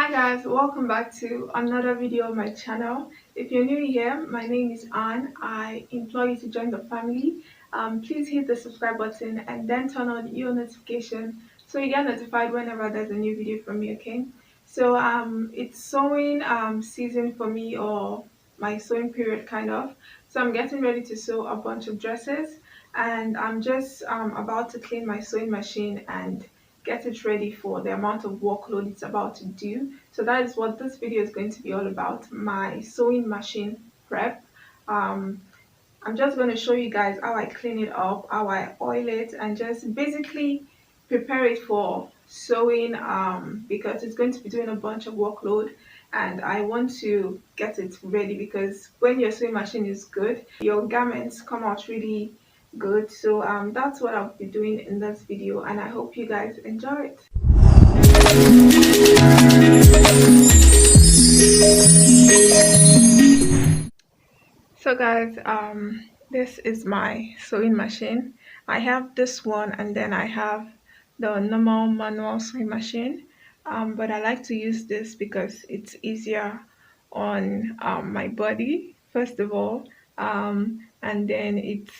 Hi guys, welcome back to another video on my channel. If you're new here, my name is Anne. I implore you to join the family. Please hit the subscribe button and then turn on your notification so you get notified whenever there's a new video from me, okay? So it's sewing season for me, or my sewing period kind of. So I'm getting ready to sew a bunch of dresses, and I'm just about to clean my sewing machine and get it ready for the amount of workload it's about to do. So that is what this video is going to be all about, my sewing machine prep. um, I'm just going to show you guys how I clean it up, how I oil it, and just basically prepare it for sewing, because it's going to be doing a bunch of workload and I want to get it ready, because when your sewing machine is good, your garments come out really good. So that's what I'll be doing in this video, and I hope you guys enjoy it. So guys, this is my sewing machine. I have this one, and then I have the normal manual sewing machine. But I like to use this because it's easier on my body, first of all. And then it's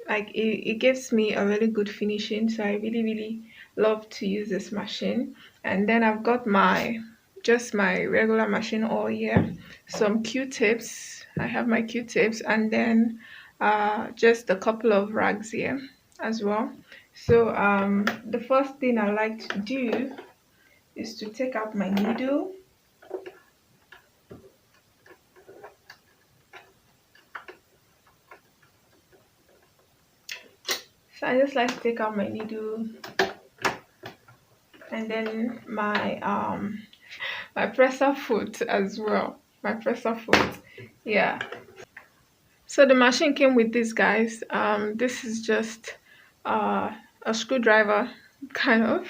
like it gives me a really good finishing. So I really love to use this machine. And then I've got my regular machine oil here, some Q-tips. I have my Q-tips, and then just a couple of rags here as well. So the first thing I like to do is to take out my needle. So I just like to take out my needle, and then my presser foot as well. My presser foot, yeah. So the machine came with this, guys. This is just a screwdriver, kind of.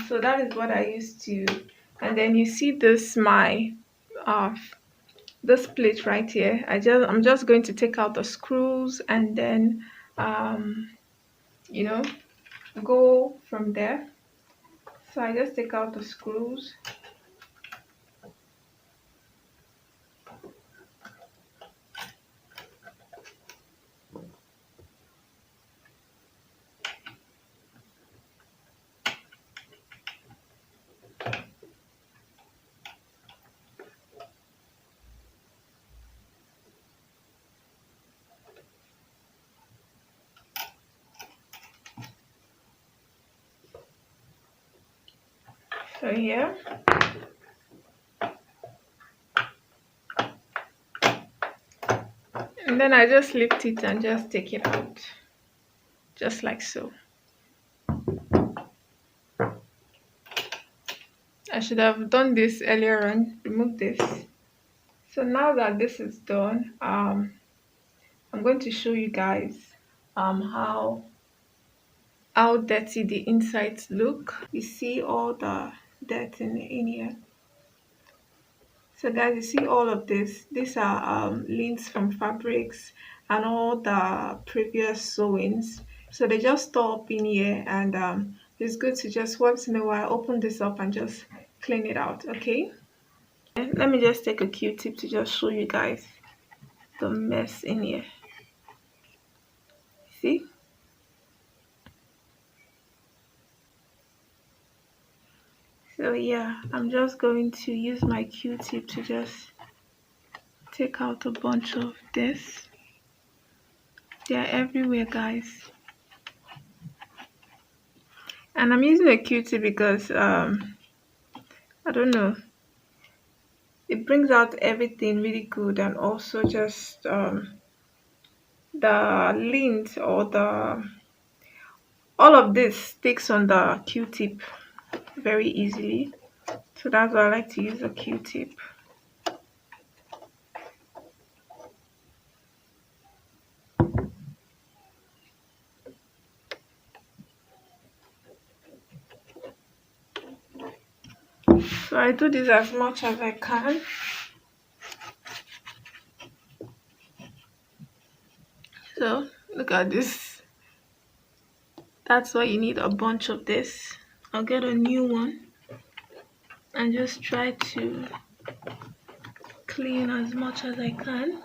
So that is what I used to. And then you see uh, this plate right here. I'm just going to take out the screws, and then you know go from there. So I just take out the screws. So here, and then I just lift it and just take it out, just like so. I should have done this earlier on, remove this. So now that this is done, I'm going to show you guys how dirty the insides look. You see all the dirt in here. So guys, you see all of this. These are lints from fabrics and all the previous sewings. So they just store up in here, and it's good to just once in a while open this up and just clean it out, okay? And let me just take a Q-tip to just show you guys the mess in here. See? So yeah, I'm just going to use my Q-tip to just take out a bunch of this. They're everywhere, guys. And I'm using a Q-tip because I don't know, it brings out everything really good, and also just the lint or the all of this sticks on the Q-tip very easily. So that's why I like to use a Q-tip. So I do this as much as I can. So look at this. That's why you need a bunch of this. I'll get a new one. and just try to clean as much as I can.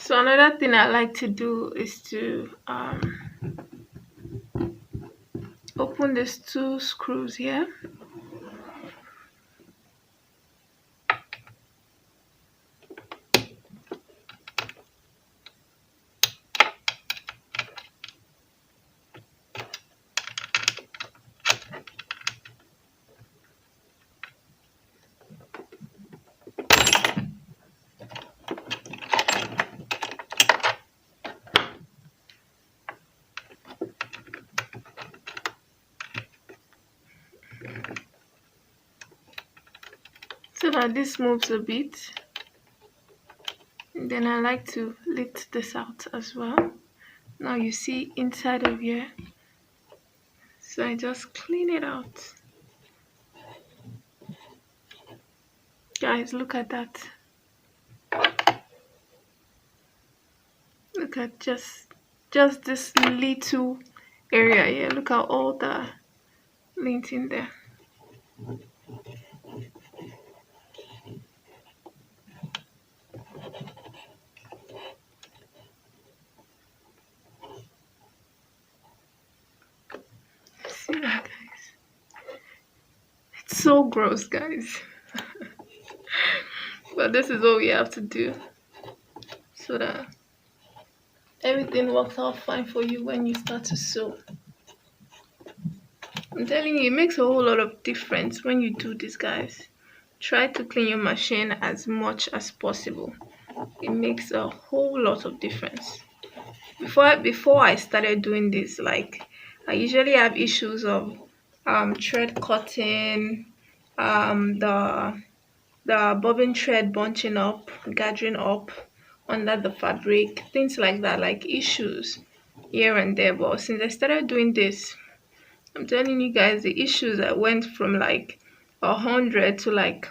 So another thing I like to do is to open these two screws here. So that this moves a bit. And then I like to lift this out as well. Now you see inside of here. So I just clean it out. Guys, look at that. Look at just this little area here. Look at all the lint in there. See that, guys? It's so gross, guys. But this is what we have to do so that everything works out fine for you when you start to sew. I'm telling you, it makes a whole lot of difference when you do this, guys. Try to clean your machine as much as possible. It makes a whole lot of difference. Before I started doing this, like, I usually have issues of thread cutting, the bobbin thread bunching up, gathering up under the fabric, things like that, like issues here and there. But since I started doing this, I'm telling you guys, the issues that went from like 100 to like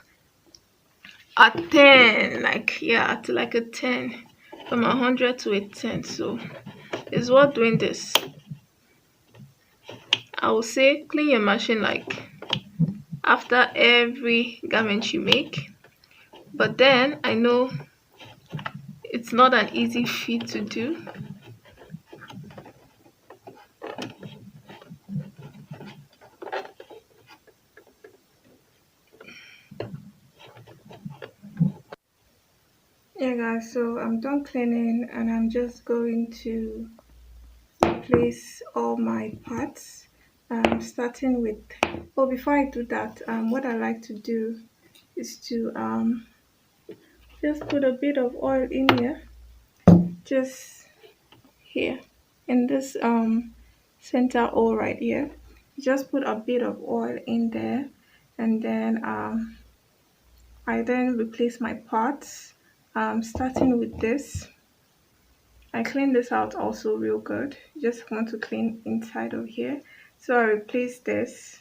a 10, like, yeah, to like a 10, from 100 to a 10. So it's worth doing this. I will say clean your machine like after every garment you make, but then I know it's not an easy feat to do. Yeah, guys, so I'm done cleaning and I'm just going to place all my parts, starting with, oh, before I do that, what I like to do is to just put a bit of oil in here, just here in this center hole right here. Just put a bit of oil in there, and then I then replace my parts, starting with this. I clean this out also real good. Just want to clean inside of here, so I replace this.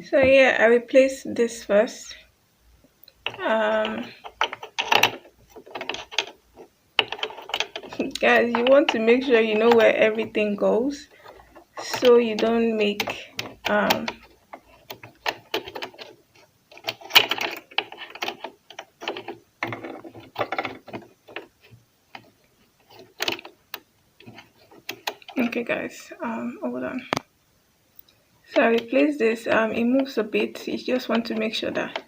So yeah, I replace this first. Guys, you want to make sure you know where everything goes, so you don't make okay, guys, hold on. So I replace this. It moves a bit. You just want to make sure that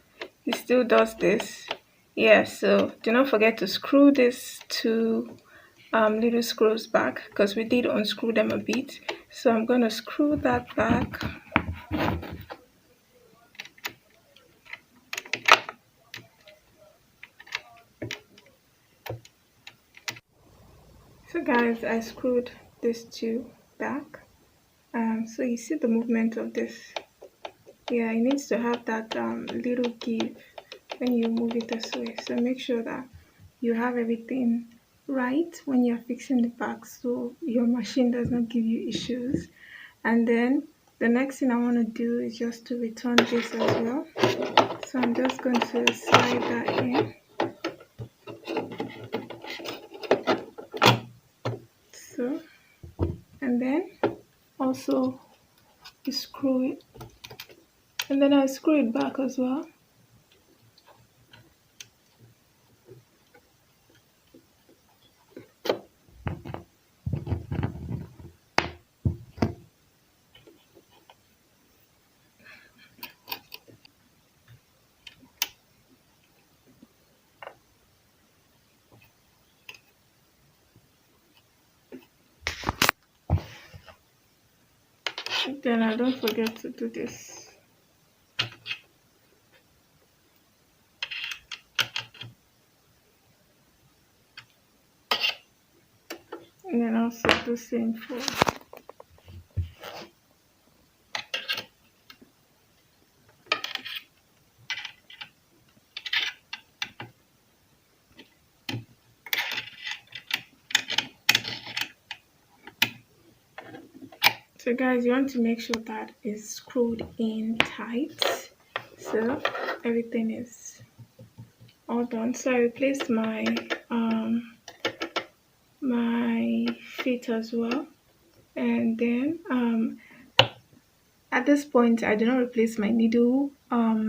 it still does this. Yeah, so do not forget to screw these two little screws back, because we did unscrew them a bit. So I'm going to screw that back. So guys, I screwed these two back. So you see the movement of this. Yeah, it needs to have that little give when you move it this way. So make sure that you have everything right when you're fixing the back so your machine does not give you issues. And then the next thing I want to do is just to return this as well. So I'm just going to slide that in. So, and then also you screw it. And then I screw it back as well. Then I don't forget to do this. And then also the same for so guys, you want to make sure that it's screwed in tight. So everything is all done. So I replaced my feet as well. And then at this point, I did not replace my needle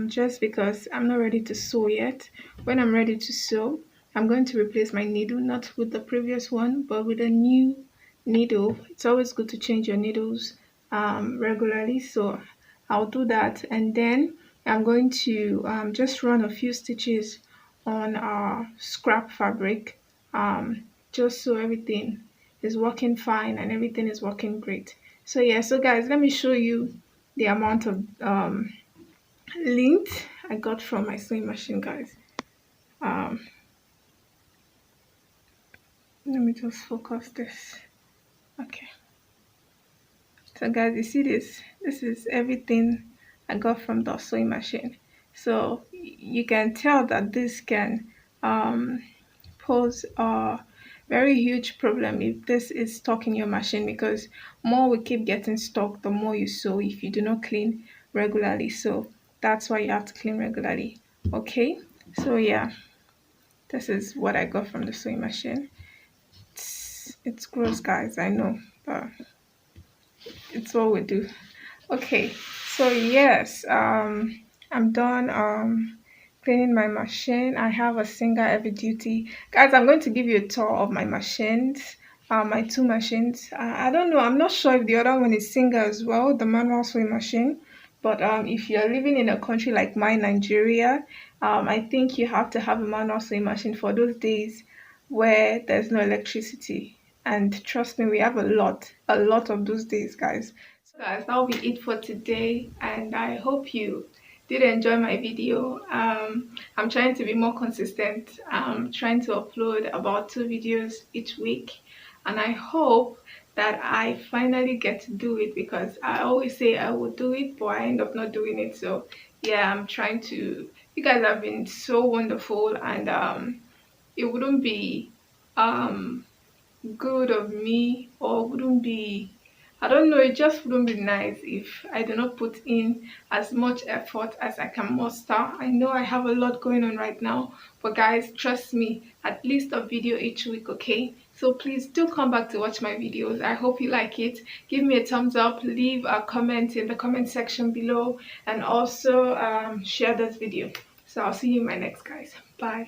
just because I'm not ready to sew yet. When I'm ready to sew, I'm going to replace my needle, not with the previous one, but with a new needle. It's always good to change your needles regularly, so I'll do that. And then I'm going to just run a few stitches on our scrap fabric just so everything is working fine and everything is working great. So yeah, so guys, let me show you the amount of lint I got from my sewing machine, guys. Um, Let me just focus this. Okay. So guys, you see this? This is everything I got from the sewing machine. So you can tell that this can pose a very huge problem if this is stuck in your machine, because more will keep getting stuck the more you sew if you do not clean regularly. So that's why you have to clean regularly. Okay, so yeah, this is what I got from the sewing machine. It's gross, guys, I know, but it's what we do. Okay, so yes, I'm done cleaning my machine. I have a Singer heavy duty. Guys, I'm going to give you a tour of my machines, my two machines. I don't know, I'm not sure if the other one is Singer as well, the manual sewing machine. But if you're living in a country like mine, Nigeria, I think you have to have a manual sewing machine for those days where there's no electricity. And trust me, we have a lot of those days, guys. So guys, that'll be it for today, and I hope you did enjoy my video. I'm trying to be more consistent. I'm trying to upload about 2 videos each week, and I hope that I finally get to do it, because I always say I will do it, but I end up not doing it. So yeah, I'm trying to. You guys have been so wonderful, and it wouldn't be good of me, or wouldn't be, I don't know, it just wouldn't be nice if I do not put in as much effort as I can muster. I know I have a lot going on right now, but guys, trust me, at least a video each week, okay? So please do come back to watch my videos. I hope you like it. Give me a thumbs up, leave a comment in the comment section below, and also share this video. So I'll see you in my next, guys. Bye.